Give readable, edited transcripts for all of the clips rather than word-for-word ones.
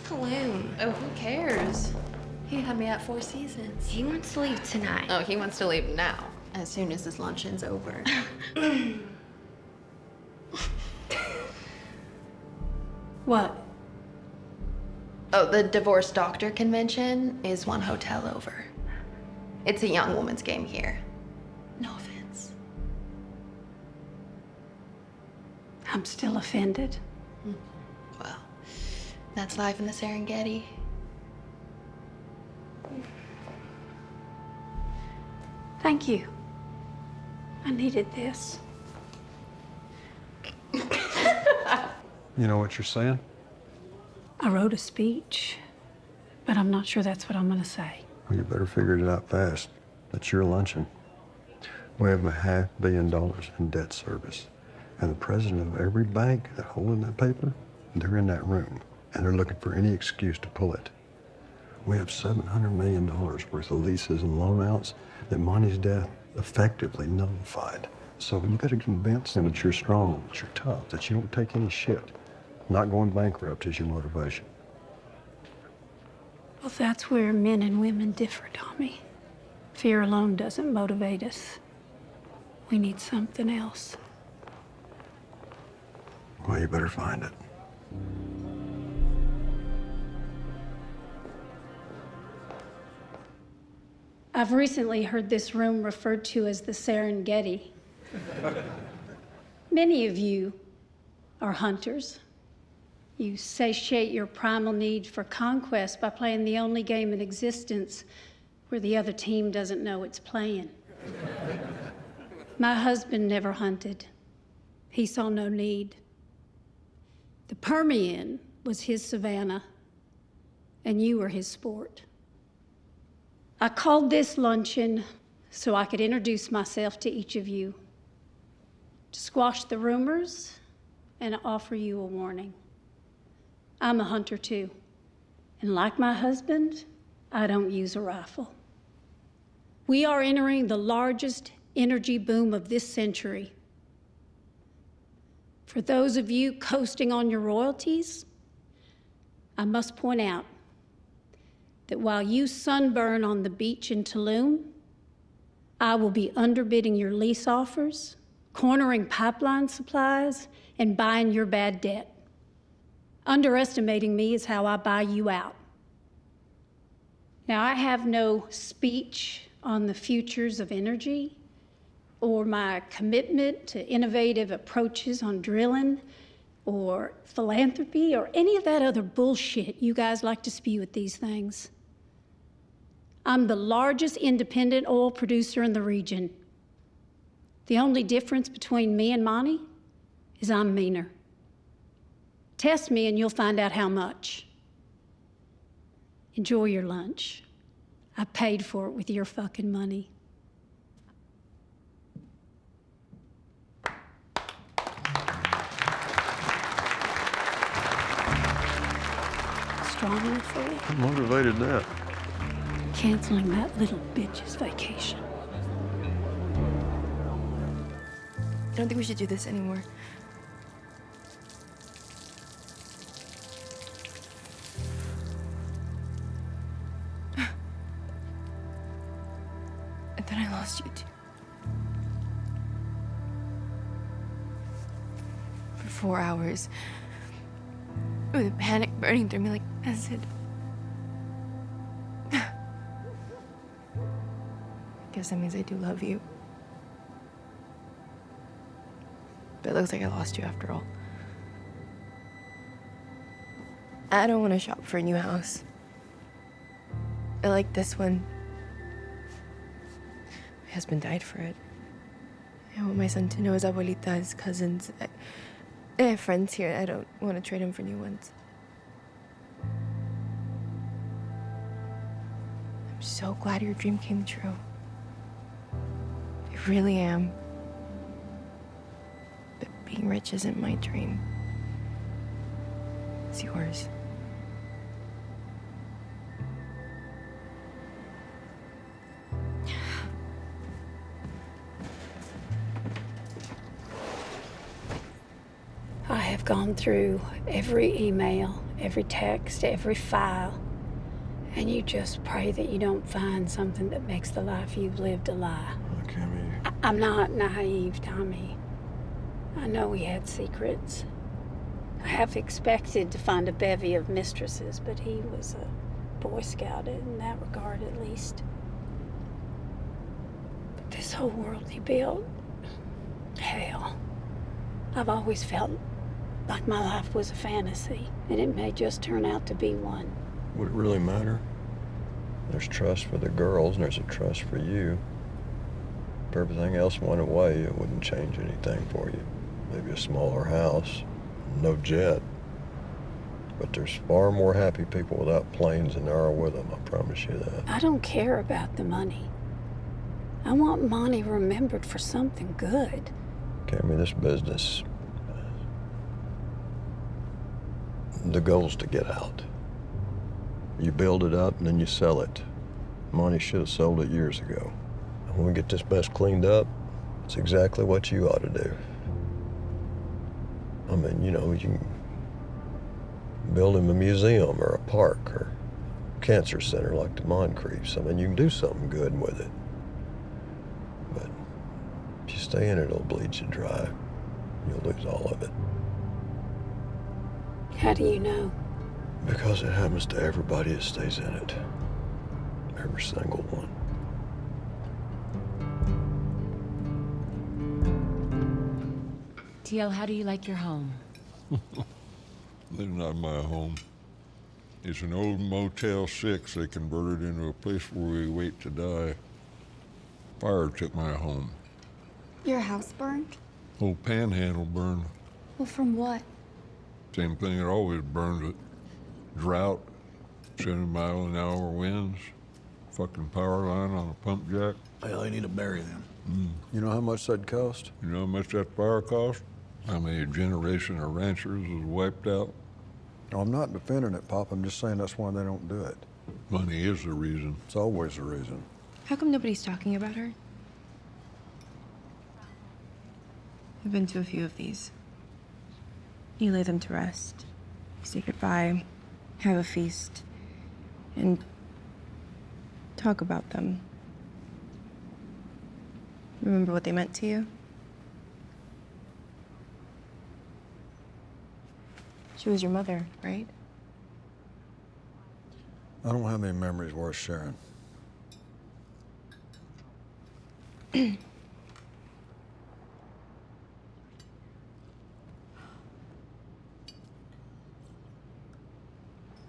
cologne. Oh, who cares? He had me at 4 Seasons. He wants to leave tonight. Oh, he wants to leave now, as soon as his luncheon's over. What? Oh, the divorce doctor convention is 1 hotel over. It's a young woman's game here. No offense. I'm still offended. Well, that's life in the Serengeti. Thank you. I needed this. You know what you're saying? I wrote a speech, but I'm not sure that's what I'm gonna say. Well, you better figure it out fast. That's your luncheon. We have $500 million in debt service. And the president of every bank that holding that paper, they're in that room. And they're looking for any excuse to pull it. We have $700 million worth of leases and loan outs that Monty's death effectively nullified. So you gotta convince them that you're strong, that you're tough, that you don't take any shit. Not going bankrupt is your motivation. Well, that's where men and women differ, Tommy. Fear alone doesn't motivate us. We need something else. Well, you better find it. I've recently heard this room referred to as the Serengeti. Many of you are hunters. You satiate your primal need for conquest by playing the only game in existence where the other team doesn't know it's playing. My husband never hunted. He saw no need. The Permian was his savanna, and you were his sport. I called this luncheon so I could introduce myself to each of you, to squash the rumors and offer you a warning. I'm a hunter too, and like my husband, I don't use a rifle. We are entering the largest energy boom of this century. For those of you coasting on your royalties, I must point out that while you sunburn on the beach in Tulum, I will be underbidding your lease offers, cornering pipeline supplies, and buying your bad debt. Underestimating me is how I buy you out. Now, I have no speech on the futures of energy or my commitment to innovative approaches on drilling or philanthropy or any of that other bullshit you guys like to spew at these things. I'm the largest independent oil producer in the region. The only difference between me and Monty is I'm meaner. Test me and you'll find out how much. Enjoy your lunch. I paid for it with your fucking money. Strong enough for you? What motivated that? Canceling that little bitch's vacation. I don't think we should do this anymore. And then I lost you too. For 4 hours. With a panic burning through me like acid. I guess that means I do love you. But it looks like I lost you after all. I don't want to shop for a new house. I like this one. My husband died for it. I want my son to know his abuelita, his cousins. I have friends here. I don't want to trade him for new ones. I'm so glad your dream came true. I really am. But being rich isn't my dream. It's yours. I have gone through every email, every text, every file, and you just pray that you don't find something that makes the life you've lived a lie. Cammy. I'm not naive, Tommy. I know he had secrets. I have expected to find a bevy of mistresses, but he was a Boy Scout in that regard, at least. But this whole world he built, hell, I've always felt like my life was a fantasy, and it may just turn out to be one. Would it really matter? There's trust for the girls, and there's a trust for you. If everything else went away, it wouldn't change anything for you. Maybe a smaller house, no jet. But there's far more happy people without planes than there are with them, I promise you that. I don't care about the money. I want money remembered for something good. Cammy, this business, the goal's to get out. You build it up and then you sell it. Monty should have sold it years ago. And when we get this mess cleaned up, it's exactly what you ought to do. I mean, you know, you can build him a museum or a park or a cancer center like the Moncriefs. I mean, you can do something good with it. But if you stay in it, it'll bleed you dry. You'll lose all of it. How do you know? Because it happens to everybody that stays in it. Every single one. TL, how do you like your home? This is not my home. It's an old Motel 6 they converted into a place where we wait to die. Fire took my home. Your house burned? Old Panhandle burned. Well, from what? Same thing that always burns it. Drought, 70-mile-an-hour winds, fucking power line on a pump jack. Well, they need to bury them. You know how much that'd cost? You know how much that fire cost? How many generation of ranchers was wiped out? No, I'm not defending it, Pop. I'm just saying that's why they don't do it. Money is the reason. It's always the reason. How come nobody's talking about her? I've been to a few of these. You lay them to rest, say goodbye, have a feast, and talk about them. Remember what they meant to you? She was your mother, right? I don't have any memories worth sharing.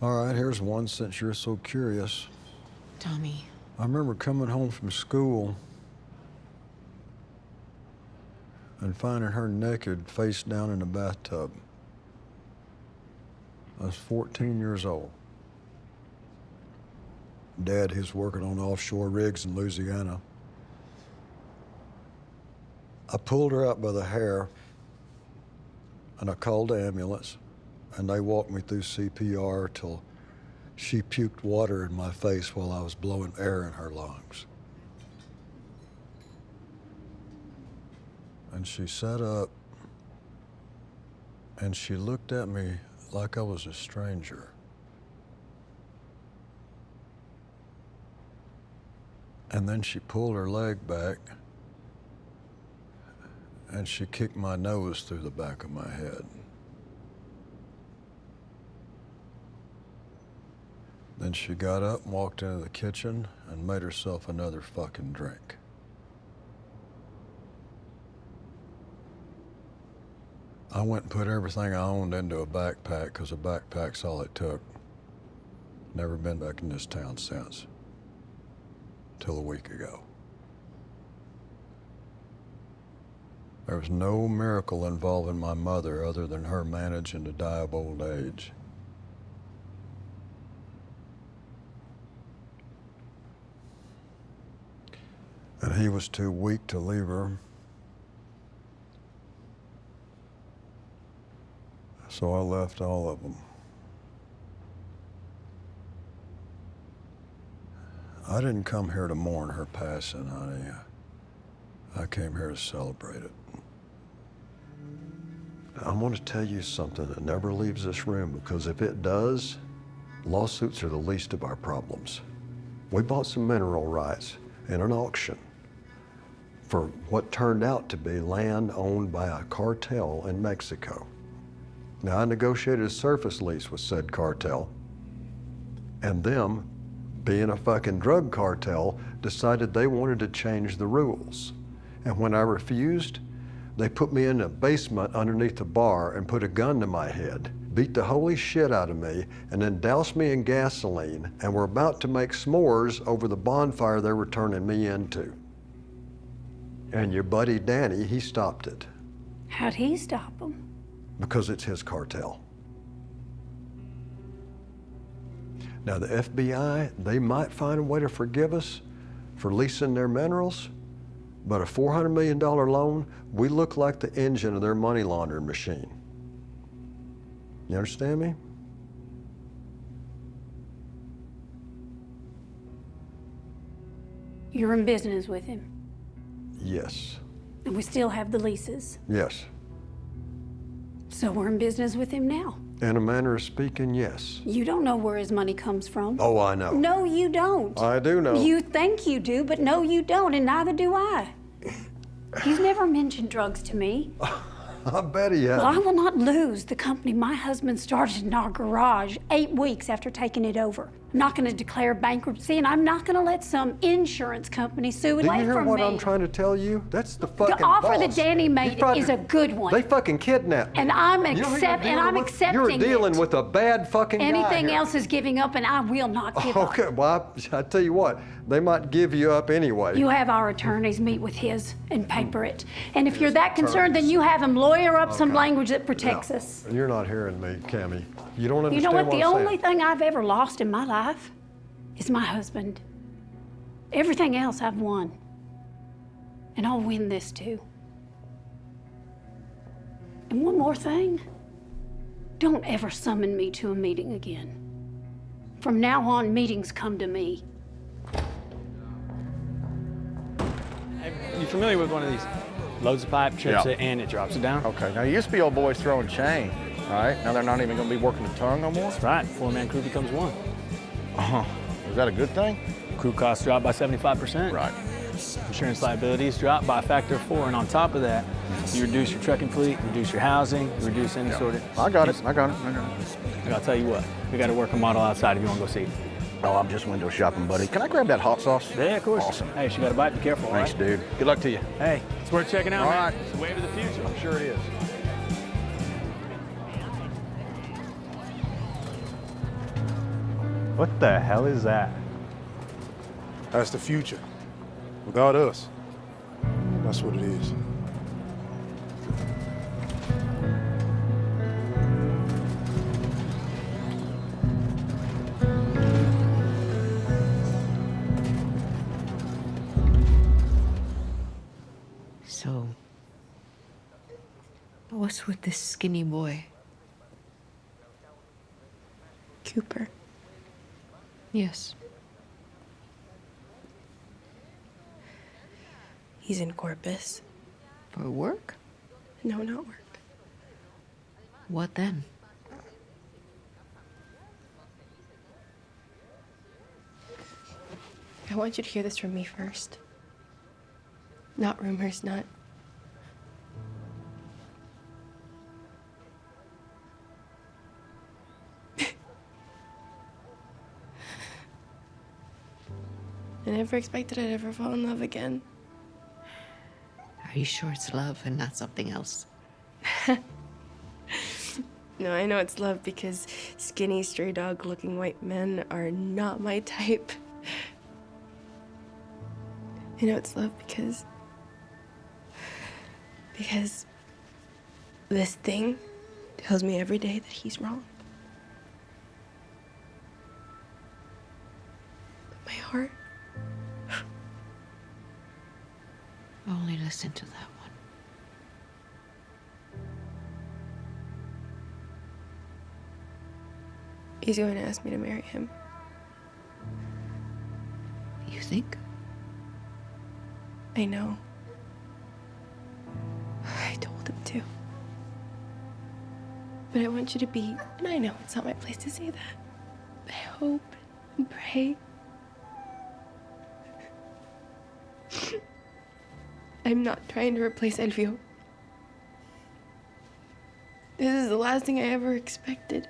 All right, here's one since you're so curious. Tommy. I remember coming home from school and finding her naked, face down in a bathtub. I was 14 years old. Dad, he was working on offshore rigs in Louisiana. I pulled her out by the hair, and I called the ambulance, and they walked me through CPR till she puked water in my face while I was blowing air in her lungs. And she sat up, and she looked at me like I was a stranger. And then she pulled her leg back, and she kicked my nose through the back of my head. Then she got up and walked into the kitchen and made herself another fucking drink. I went and put everything I owned into a backpack because a backpack's all it took. Never been back in this town since. Till a week ago. There was no miracle involving my mother other than her managing to die of old age. And he was too weak to leave her. So I left all of them. I didn't come here to mourn her passing, honey. I came here to celebrate it. I want to tell you something that never leaves this room, because if it does, lawsuits are the least of our problems. We bought some mineral rights in an auction for what turned out to be land owned by a cartel in Mexico. Now, I negotiated a surface lease with said cartel, and them, being a fucking drug cartel, decided they wanted to change the rules. And when I refused, they put me in a basement underneath the bar and put a gun to my head, beat the holy shit out of me, and then doused me in gasoline, and were about to make s'mores over the bonfire they were turning me into. And your buddy Danny, he stopped it. How'd he stop them? Because it's his cartel. Now the FBI, they might find a way to forgive us for leasing their minerals, but a $400 million loan, we look like the engine of their money laundering machine. You understand me? You're in business with him, Yes. and we still have the leases. Yes. So we're in business with him now. In a manner of speaking, yes. You don't know where his money comes from. Oh, I know. No, you don't. I do know. You think you do, but no, you don't, and neither do I. He's never mentioned drugs to me. I bet he has. Well, I will not lose the company my husband started in our garage 8 weeks after taking it over. I'm not going to declare bankruptcy, and I'm not going to let some insurance company sue it Do you away hear from what me. I'm trying to tell you? That's the fucking The offer boss. that Danny He made fucking- is a good one. They fucking kidnapped me. And I'm You know who you're accepting dealing with? it. You're dealing with a bad fucking guy Anything here. else is giving up, and I will not give up. Okay, well, I tell you what, they might give you up anyway. You have our attorneys meet with his and paper it. And if you're that concerned, then you have him lawyer up some language that protects us. You're not hearing me, Cammie. You don't understand You know what? The I'm only saying. thing I've ever lost in my life is my husband. Everything else I've won. And I'll win this too. And one more thing. Don't ever summon me to a meeting again. From now on, meetings come to me. You familiar with one of these? Loads the pipe, trips it, and it drops it down. Okay, now, it used to be old boys throwing chain, all right? Now they're not even gonna be working the tongue no more? That's right, four-man crew becomes one. Is that a good thing? Crew costs drop by 75%. Right. Insurance liabilities drop by a factor of 4, and on top of that, you reduce your trucking fleet, reduce your housing, reduce any sort of... I got it. And I'll tell you what, we got a working model outside if you want to go see it. Oh, I'm just window shopping, buddy. Can I grab that hot sauce? Yeah, of course. Awesome. Hey, she got a bite, be careful, Thanks, all right? dude. Good luck to you. Hey, it's worth checking out, All man. right. It's the wave of the future. I'm sure it is. What the hell is that? That's the future. Without us, that's what it is. So, what's with this skinny boy? Cooper. Yes. He's in Corpus. For work? No, not work. What then? I want you to hear this from me first. Not rumors, not... I never expected I'd ever fall in love again. Are you sure it's love and not something else? No, I know it's love because skinny, stray dog-looking white men are not my type. I know it's love because this thing tells me every day that he's wrong. But my heart, Only listen to that one. he's going to ask me to marry him. You think? I know. I told him to. But I want you to be, and I know it's not my place to say that. I hope and pray. I'm not trying to replace Elvio. This is the last thing I ever expected.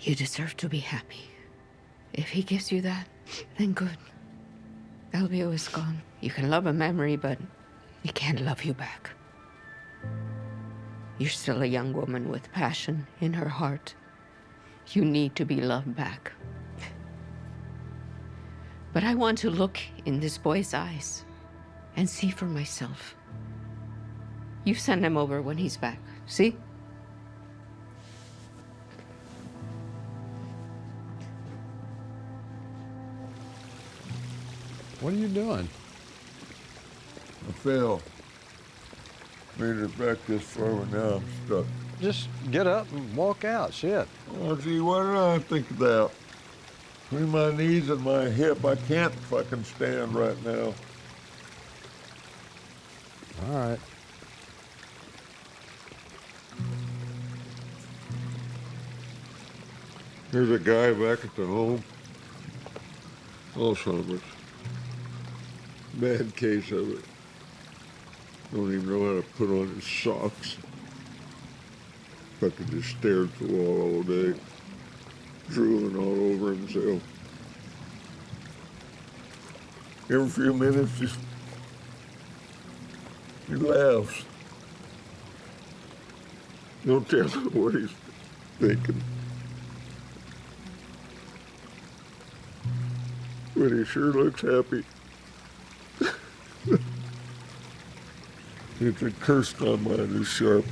You deserve to be happy. If he gives you that, then good. Elvio is gone. You can love a memory, but he can't love you back. You're still a young woman with passion in her heart. You need to be loved back. But I want to look in this boy's eyes and see for myself. You send him over when he's back, see? What are you doing? I fell. Made it back this far, but now I'm stuck. Just get up and walk out, shit. Oh, gee, what did I think about? Between my knees and my hip, I can't fucking stand right now. All right. There's a guy back at the home. Alzheimer's. Bad case of it. Don't even know how to put on his socks. Fucking just stared at the wall all day. Drooling all over himself. Every few minutes, just he laughs. Don't tell him what he's thinking. But he sure looks happy. It's a curse on mine is sharp.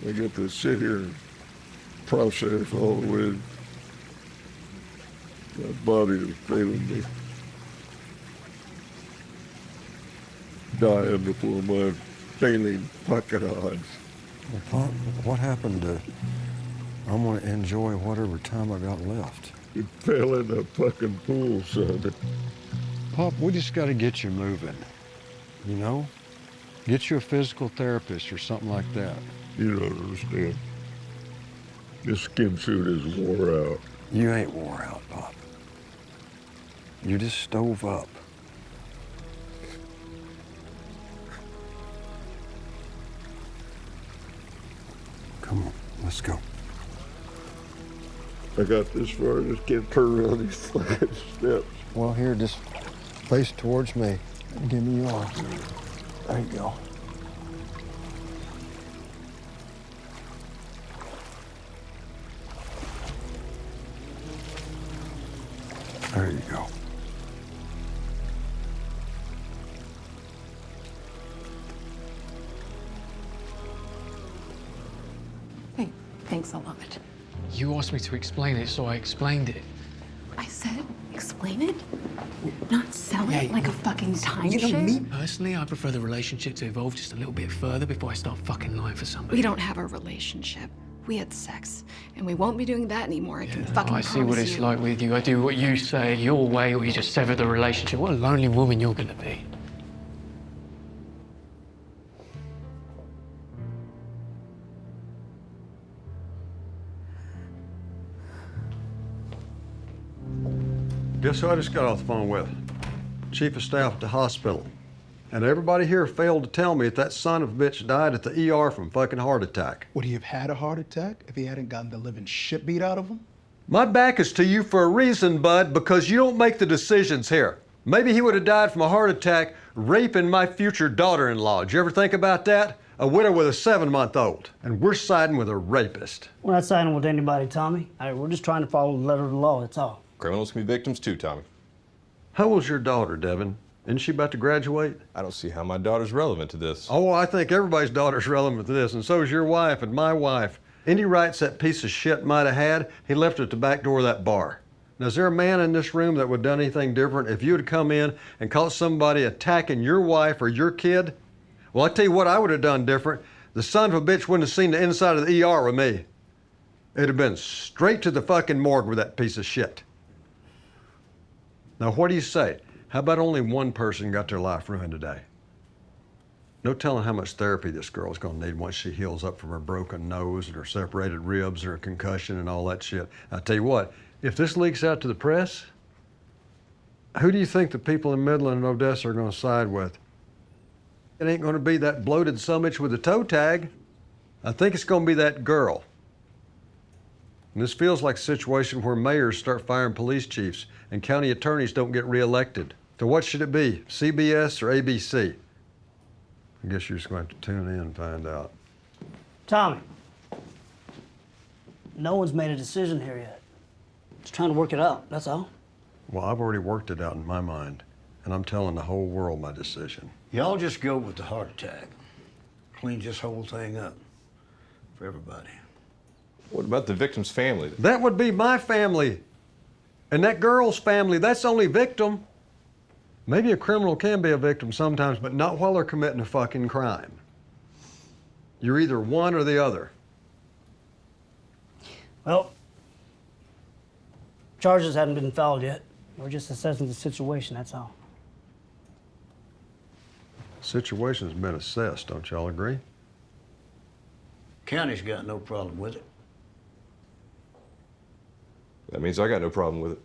I get to sit here and process all the way. My body is failing me. Dying before my failing fucking odds. Well, Pop, what happened to, I'm gonna enjoy whatever time I got left? It fell in the fucking pool, son. Pop, we just gotta get you moving, you know? Get you a physical therapist or something like that. You don't understand. This skin suit is wore out. You ain't wore out, Pop. You just stove up. Come on, let's go. I got this far, I just can't turn around these fucking steps. Well, here, just face towards me. Give me your arm. There you go. There you go. Thanks a lot. You asked me to explain it, so I explained it. I said, explain it? Not sell it like a fucking timeshare? You know, me personally, I prefer the relationship to evolve just a little bit further before I start fucking lying for somebody. We don't have a relationship. We had sex, and we won't be doing that anymore. I can fucking I see what it's like with you. I do what you say your way, or you just sever the relationship. What a lonely woman you're gonna be. Guess who I just got off the phone with? Chief of Staff at the hospital. And everybody here failed to tell me that son of a bitch died at the ER from fucking heart attack. Would he have had a heart attack if he hadn't gotten the living shit beat out of him? My back is to you for a reason, bud, because you don't make the decisions here. Maybe he would have died from a heart attack raping my future daughter-in-law. Did you ever think about that? A widow with a 7-month-old. And we're siding with a rapist. We're not siding with anybody, Tommy. We're just trying to follow the letter of the law, that's all. Criminals can be victims too, Tommy. How old's your daughter, Devin? Isn't she about to graduate? I don't see how my daughter's relevant to this. Oh, I think everybody's daughter's relevant to this, and so is your wife and my wife. Any rights that piece of shit might have had, he left at the back door of that bar. Now, is there a man in this room that would have done anything different if you had come in and caught somebody attacking your wife or your kid? Well, I tell you what I would have done different. The son of a bitch wouldn't have seen the inside of the ER with me. It'd have been straight to the fucking morgue with that piece of shit. Now, what do you say? How about only one person got their life ruined today? No telling how much therapy this girl's gonna need once she heals up from her broken nose and her separated ribs and her concussion and all that shit. I tell you what, if this leaks out to the press, who do you think the people in Midland and Odessa are gonna side with? It ain't gonna be that bloated summich with a toe tag. I think it's gonna be that girl. And this feels like a situation where mayors start firing police chiefs and county attorneys don't get reelected. So what should it be, CBS or ABC? I guess you're just going to have to tune in and find out. Tommy, no one's made a decision here yet. Just trying to work it out, that's all. Well, I've already worked it out in my mind, and I'm telling the whole world my decision. Y'all just go with the heart attack. Cleans this whole thing up for everybody. What about the victim's family? That would be my family. And that girl's family, that's only victim. Maybe a criminal can be a victim sometimes, but not while they're committing a fucking crime. You're either one or the other. Well, charges haven't been filed yet. We're just assessing the situation, that's all. Situation's been assessed, don't y'all agree? County's got no problem with it. That means I got no problem with it.